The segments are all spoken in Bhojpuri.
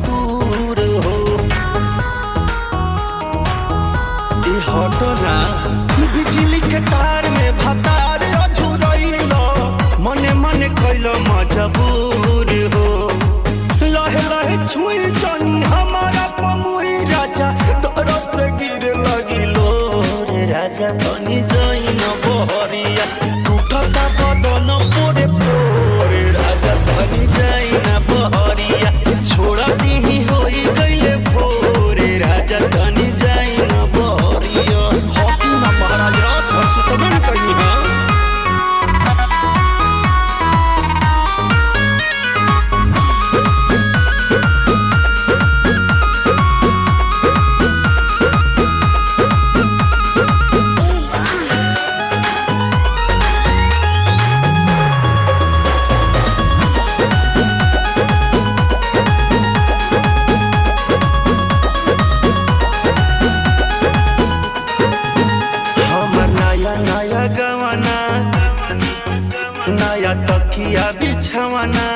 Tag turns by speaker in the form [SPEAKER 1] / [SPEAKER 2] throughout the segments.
[SPEAKER 1] दूर हो। हटना बिजली के तार में भतार अझुरैल, मने मने कैल मजबूर हो। लहे लहे छुई जानी हमारा पमुई राजा, तरफ से गिर लगिलो रे राजा। तनी जाइन बहरिया टूटता बदन पोरे पोरे राजा। तनी जाइन बहरिया छोड़ा दीही होई गईले भोरे राजा। तनी जाइन बहरिया हॉकी ना महाराज रात भर सुतबे कहीं है। नया तकिया बिछवाना,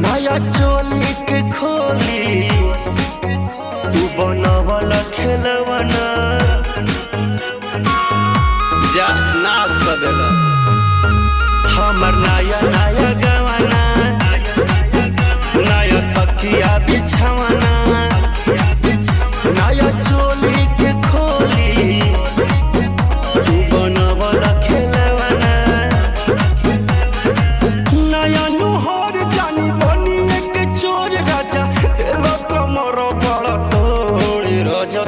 [SPEAKER 1] नया चोली के खोली, तू बनवल खेलवाना। जा नाश कर देला हमर नया नया गवाना, नया तकिया बिछवाना, नया चोली के खोली, तू बनवल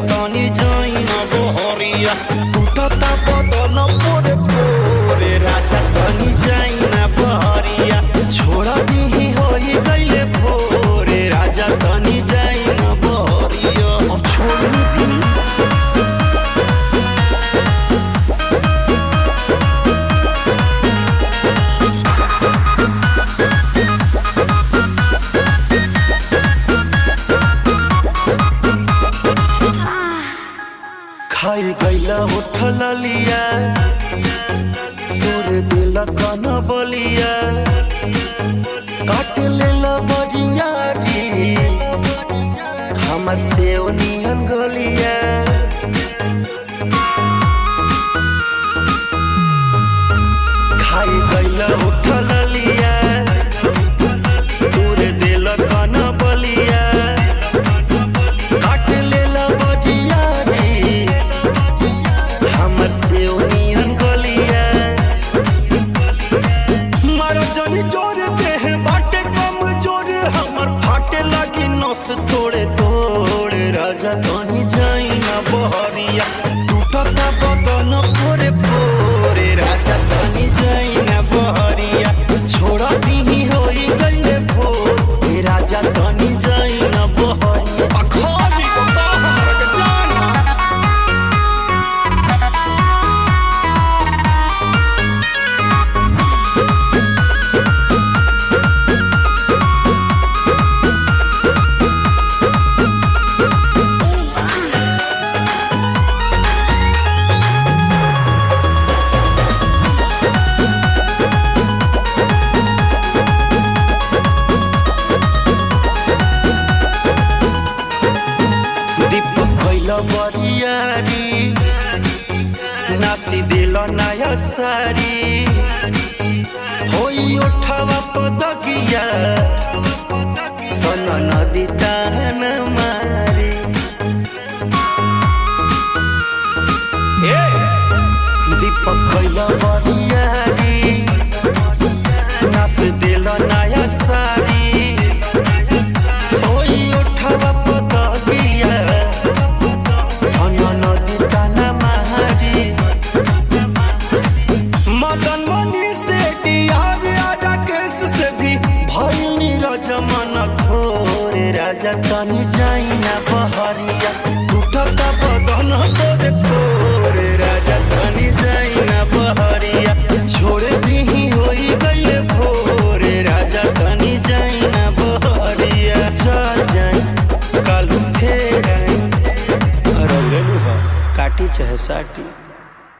[SPEAKER 1] तनी जाइन बहरिया टूटता बदन पोरे पोरे राजा। तनी जाइन बहरिया छोड़ा दीही होई गईले भोरे राजा। तनी जाइन बहरिया अब छोड़ दी। खाई गईला उठल लिया, तोरे दिल कन बलिया, काट लेला बरियारी हमर सेव नियन गलिया। खाई गईला उठल लिया, तोरे दिल कन बलिया, काट लेला बरियारी हमर से ओनियन गलिया। मारो जनी जोरे देह बाटे कम जोरे, हमर फाटे लगी नस तोड़े तोड़े राजा। तनी जाइन बहरिया टूटता बदन पोरे पोरे राजा। तनी जाइन बहरिया छोड़ा दीही होई गईले भोरे राजा। तनी जाइन बहरिया अखाजी को हमर के जाना। बरियारी नासी दिल नया सारी, होई उठावा पदगिया तन नदी तान मारी। दीपक कैला बरियारी नास दिल नया सारी, होई उठावा पदगिया राजा। तनी जाइन बहरिया टूटता बदन पोरे पोरे राजा। तनी जाइन बहरिया छोड़े दीही होई गईले भोरे राजा। तनी जाइन बहरिया चल जाई कालू फेर आई। काटी चाहे साटी।